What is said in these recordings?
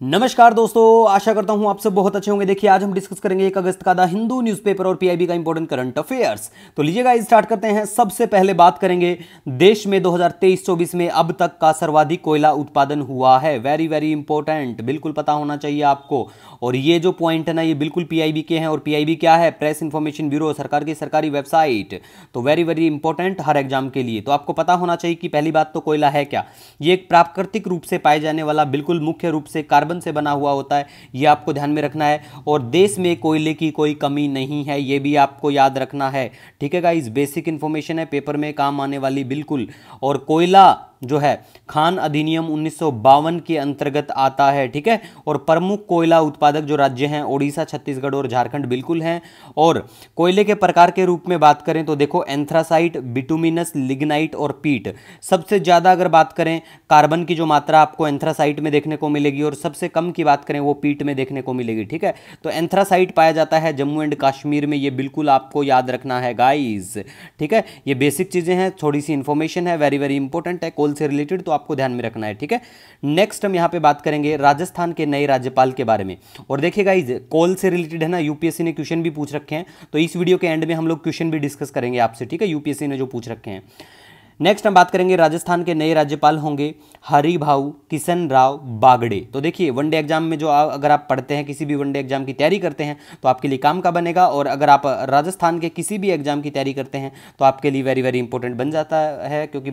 नमस्कार दोस्तों, आशा करता हूं आप सब बहुत अच्छे होंगे। देखिए आज हम डिस्कस करेंगे 1 अगस्त का द हिंदू न्यूज़पेपर और पीआईबी का इंपॉर्टेंट करंट अफेयर्स। तो लीजिएगा स्टार्ट करते हैं। सबसे पहले बात करेंगे देश में 2023-24 में अब तक का सर्वाधिक कोयला उत्पादन हुआ है। वेरी वेरी इंपॉर्टेंट, बिल्कुल पता होना चाहिए आपको। और ये जो पॉइंट है ना, ये बिल्कुल पीआईबी के हैं। और पीआईबी क्या है? प्रेस इंफॉर्मेशन ब्यूरो, सरकार की सरकारी वेबसाइट। तो वेरी वेरी इंपॉर्टेंट हर एग्जाम के लिए। तो आपको पता होना चाहिए कि पहली बात तो कोयला है क्या। ये एक प्राकृतिक रूप से पाए जाने वाला, बिल्कुल मुख्य रूप से कार्बन से बना हुआ होता है। ये आपको ध्यान में रखना है। और देश में कोयले की कोई कमी नहीं है, ये भी आपको याद रखना है। ठीक है गाइस, बेसिक इंफॉर्मेशन है, पेपर में काम आने वाली बिल्कुल। और कोयला जो है खान अधिनियम 1952 के अंतर्गत आता है। ठीक है। और प्रमुख कोयला उत्पादक जो राज्य हैं ओडिशा, छत्तीसगढ़ और झारखंड बिल्कुल हैं। और कोयले के प्रकार के रूप में बात करें तो देखो एंथ्रासाइट, बिटुमिनस, लिग्नाइट और पीट। सबसे ज्यादा अगर बात करें कार्बन की जो मात्रा आपको एंथ्रासाइट में देखने को मिलेगी, और सबसे कम की बात करें वो पीट में देखने को मिलेगी। ठीक है। तो एंथ्रासाइट पाया जाता है जम्मू एंड कश्मीर में, ये बिल्कुल आपको याद रखना है गाइस। ठीक है। ये बेसिक चीजें हैं, थोड़ी सी इंफॉर्मेशन है, वेरी वेरी इंपॉर्टेंट है, कोल से रिलेटेड, तो आपको ध्यान में रखना है। ठीक है। नेक्स्ट हम यहां पे बात करेंगे राजस्थान के नए राज्यपाल के बारे में। और देखिए गाइस, कोल से रिलेटेड है ना, यूपीएससी ने क्वेश्चन भी पूछ रखे हैं, तो इस वीडियो के एंड में हम लोग क्वेश्चन भी डिस्कस करेंगे आपसे। ठीक है, यूपीएससी ने जो पूछ रखे हैं। नेक्स्ट हम बात करेंगे राजस्थान के नए राज्यपाल होंगे हरिभाऊ किशन राव बागड़े। तो देखिए वनडे एग्जाम में जो अगर आप पढ़ते हैं, किसी भी वनडे एग्जाम की तैयारी करते हैं तो आपके लिए काम का बनेगा। और अगर आप राजस्थान के किसी भी एग्जाम की तैयारी करते हैं तो आपके लिए वेरी वेरी इंपॉर्टेंट बन जाता है, क्योंकि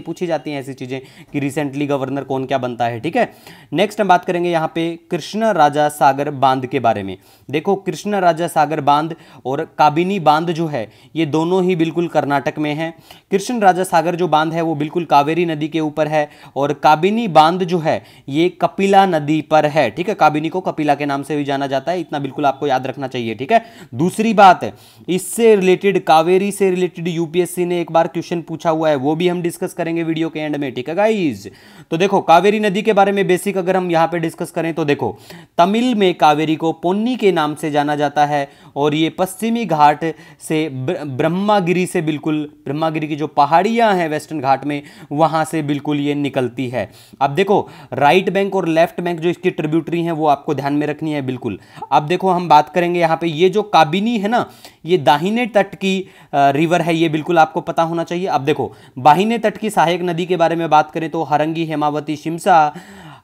पूछी जाती हैं ऐसी चीज़ें कि रिसेंटली गवर्नर कौन क्या बनता है। ठीक है। नेक्स्ट हम बात करेंगे यहाँ पे कृष्ण राजा सागर बांध के बारे में। देखो कृष्ण राजा सागर बांध और काबिनी बांध जो है ये दोनों ही बिल्कुल कर्नाटक में है। कृष्ण राजा सागर जो बांध है वो बिल्कुल कावेरी नदी के ऊपर है। और काबिनी बांध जो है ये कपिला नदी पर है। ठीक है। काबिनी को कपिला के नाम से भी जाना जाता है, इतना बिल्कुल आपको याद रखना चाहिए। ठीक है। दूसरी बात, इससे रिलेटेड, कावेरी से रिलेटेड यूपीएससी ने एक बार क्वेश्चन पूछा हुआ है, वो भी हम डिस्कस करेंगे वीडियो के एंड में। ठीक है गाइस। तो देखो कावेरी नदी के बारे में बेसिक अगर हम यहां पे डिस्कस करें तो देखो तमिल में कावेरी को पोन्नी के नाम से जाना जाता है। और ये पश्चिमी घाट से ब्रह्मागिरी से, बिल्कुल ब्रह्मागिरी की जो पहाड़ियां हैं वेस्टर्न घाट में, वहां से बिल्कुल ये निकलती है। अब देखो राइट बैंक और लेफ्ट बैंक जो इसकी ट्रिब्यूटरी हैं वो आपको ध्यान में रखनी है बिल्कुल। अब देखो हम बात करेंगे यहां पे, ये जो काबिनी है ना, ये दाहिने तट की रिवर है, ये बिल्कुल आपको पता होना चाहिए। अब देखो बाहिने तट की सहायक नदी के बारे में बात करें तो हरंगी, हेमावती, शिमसा,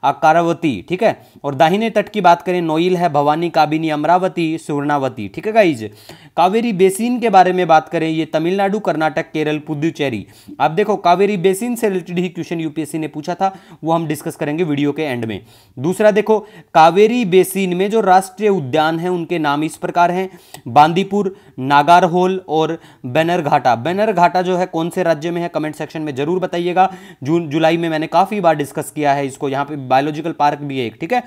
अकारावती। ठीक है। और दाहिने तट की बात करें नोइल है, भवानी, काबिनी, अमरावती, सुवर्णावती। ठीक है गाइज। कावेरी बेसिन के बारे में बात करें, ये तमिलनाडु, कर्नाटक, केरल, पुदुचेरी। अब देखो कावेरी बेसिन से रिलेटेड ही क्वेश्चन यूपीएससी ने पूछा था, वो हम डिस्कस करेंगे वीडियो के एंड में। दूसरा देखो कावेरी बेसिन में जो राष्ट्रीय उद्यान है उनके नाम इस प्रकार हैं, बांदीपुर, नागारहोल और बैनरघाटा। बैनरघाटा जो है कौन से राज्य में है, कमेंट सेक्शन में जरूर बताइएगा। जून जुलाई में मैंने काफी बार डिस्कस किया है इसको। यहाँ पे बायोलॉजिकल पार्क भी है एक। ठीक है।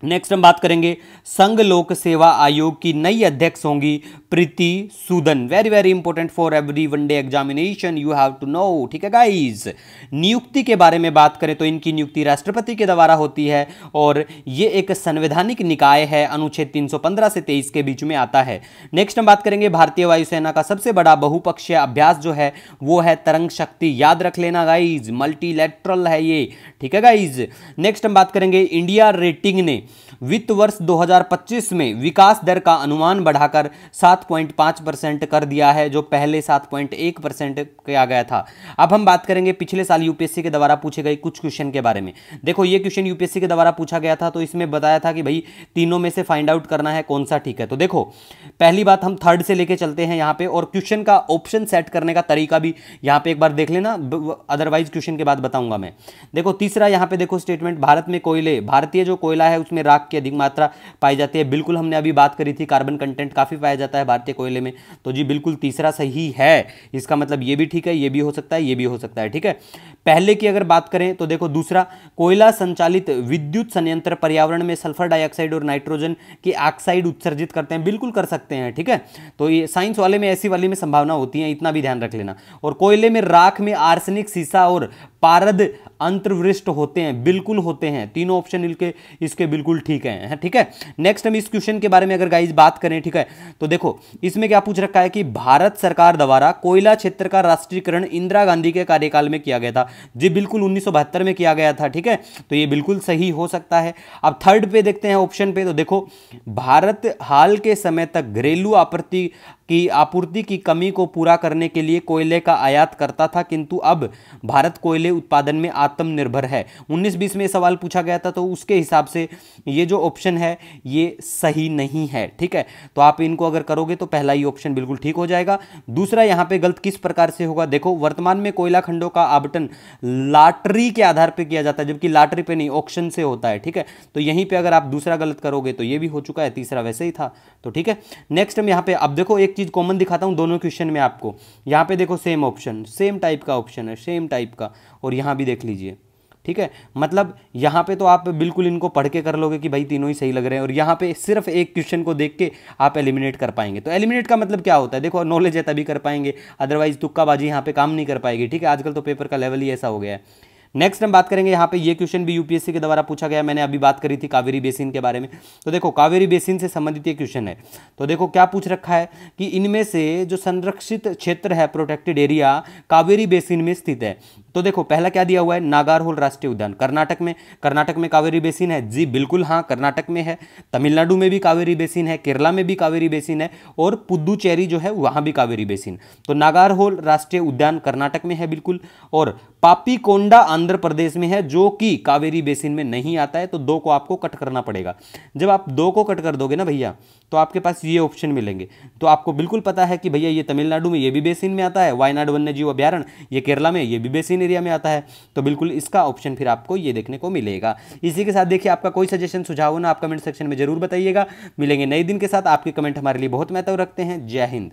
नेक्स्ट हम बात करेंगे संघ लोक सेवा आयोग की नई अध्यक्ष होंगी Preeti Sudan. Very very important for every one day examination, you have to know. ठीक है गाइस। नियुक्ति के बारे में बात करें तो इनकी नियुक्ति राष्ट्रपति के द्वारा होती है। और ये एक संवैधानिक निकाय है, अनुच्छेद 315 से 23 के बीच में आता है। नेक्स्ट हम बात करेंगे भारतीय वायुसेना का सबसे बड़ा बहुपक्षीय अभ्यास जो है वो है तरंग शक्ति। याद रख लेना गाइज, मल्टीलैटरल है ये। ठीक है गाइज। नेक्स्ट हम बात करेंगे इंडिया रेटिंग ने वित्त वर्ष 2025 में विकास दर का अनुमान बढ़ाकर 7.5% कर दिया है, जो पहले 7.1% किया गया था। अब हम बात करेंगे पिछले साल यूपीएससी के द्वारा पूछे गए कुछ क्वेश्चन के बारे में। देखो ये क्वेश्चन यूपीएससी के द्वारा पूछा गया था, तो इसमें बताया था कि भाई तीनों में से फाइंड आउट करना है कौन सा ठीक है। तो देखो पहली बात हम थर्ड से लेके चलते हैं यहाँ पे, और क्वेश्चन का ऑप्शन सेट करने का तरीका भी यहाँ पे एक बार देख लेना, अदरवाइज क्वेश्चन के बाद बताऊंगा मैं। देखो तीसरा यहाँ पे देखो स्टेटमेंट, भारत में कोयले, भारतीय जो कोयला है उसमें राख की अधिक मात्रा पाई जाती है। बिल्कुल हमने अभी बात करी थी, कार्बन कंटेंट काफी पाया जाता है भारतीय कोयले में। तो जी बिल्कुल तीसरा सही है। इसका मतलब ये भी ठीक है, ये भी हो सकता है, ये भी हो सकता है। ठीक है। पहले की अगर बात करें तो देखो दूसरा, कोयला संचालित विद्युत संयंत्र पर्यावरण में सल्फर डाइऑक्साइड और नाइट्रोजन की ऑक्साइड उत्सर्जित करते हैं। बिल्कुल कर सकते हैं। ठीक है। तो ये साइंस वाले में ऐसी वाली में संभावना होती है, इतना भी ध्यान रख लेना। और कोयले में राख में आर्सेनिक, सीसा और पारद अंतर्वृष्ट होते हैं। बिल्कुल होते हैं, तीनों ऑप्शन इसके बिल्कुल बिल्कुल ठीक है, ठीक है। नेक्स्ट हम इस क्वेश्चन के बारे में अगर गाइस बात करें, ठीक है, तो देखो इसमें क्या पूछ रखा है कि भारत सरकार द्वारा कोयला क्षेत्र का राष्ट्रीयकरण इंदिरा गांधी के कार्यकाल में किया गया था। जी बिल्कुल 1972 में किया गया था, ठीक है, तो ये बिल्कुल सही हो सकता है। अब थर्ड पे देखते हैं ऑप्शन पे, तो देखो भारत हाल के समय तक घरेलू आपूर्ति की कमी को पूरा करने के लिए कोयले का आयात करता था, किंतु अब भारत कोयले उत्पादन में आत्मनिर्भर है। 19-20 में सवाल पूछा गया था, तो उसके हिसाब से ये जो ऑप्शन है ये सही नहीं है, ठीक है। तो आप इनको अगर करोगे तो पहला ही ऑप्शन बिल्कुल ठीक हो जाएगा। दूसरा यहां पे गलत किस प्रकार से होगा, देखो वर्तमान में कोयला खंडों का आवंटन लॉटरी के आधार पर किया जाता है, जबकि लॉटरी पे नहीं ऑक्शन से होता है, ठीक है। तो यहीं पे अगर आप दूसरा गलत करोगे तो ये भी हो चुका है, तीसरा वैसे ही था, तो ठीक है। नेक्स्ट हम यहां पे अब देखो एक चीज कॉमन दिखाता हूं दोनों क्वेश्चन में आपको। यहां पे देखो सेम ऑप्शन, सेम टाइप का ऑप्शन है, सेम टाइप का, और यहां भी देख लीजिए, ठीक है। मतलब यहां पे तो आप बिल्कुल इनको पढ़ के कर लोगे कि भाई तीनों ही सही लग रहे हैं, और यहां पे सिर्फ एक क्वेश्चन को देख के आप एलिमिनेट कर पाएंगे। तो एलिमिनेट का मतलब क्या होता है, देखो नॉलेज है तभी कर पाएंगे, अदरवाइज तुक्काबाजी यहां पे काम नहीं कर पाएगी, ठीक है। आजकल तो पेपर का लेवल ही ऐसा हो गया है। नेक्स्ट हम बात करेंगे यहाँ पे, ये क्वेश्चन भी यूपीएससी के द्वारा पूछा गया, मैंने अभी बात करी थी कावेरी बेसिन के बारे में। तो देखो कावेरी बेसिन से संबंधित ये क्वेश्चन है, तो देखो क्या पूछ रखा है कि इनमें से जो संरक्षित क्षेत्र है, प्रोटेक्टेड एरिया, कावेरी बेसिन में स्थित है। तो देखो पहला क्या दिया हुआ है, नागारहोल राष्ट्रीय उद्यान कर्नाटक में। कर्नाटक में कावेरी बेसिन है, जी बिल्कुल हाँ, कर्नाटक में है। तमिलनाडु में भी कावेरी बेसिन है, केरला में भी कावेरी बेसिन है, और पुदुचेरी जो है वहां भी कावेरी बेसिन। तो नागारहोल राष्ट्रीय उद्यान कर्नाटक में है बिल्कुल, और पापीकोंडा आंध्र प्रदेश में है, जो कि कावेरी बेसिन में नहीं आता है। तो दो को आपको कट करना पड़ेगा। जब आप दो को कट कर दोगे ना भैया, तो आपके पास ये ऑप्शन मिलेंगे। तो आपको बिल्कुल पता है कि भैया ये तमिलनाडु में ये भी बेसिन में आता है, वायनाड वन्यजीव अभ्यारण्य, ये केरला में ये भी बेसिन एरिया में आता है। तो बिल्कुल इसका ऑप्शन फिर आपको ये देखने को मिलेगा। इसी के साथ देखिए आपका कोई सजेशन सुझाव हो ना, आप कमेंट सेक्शन में जरूर बताइएगा। मिलेंगे नए दिन के साथ, आपके कमेंट हमारे लिए बहुत महत्व रखते हैं। जय हिंद।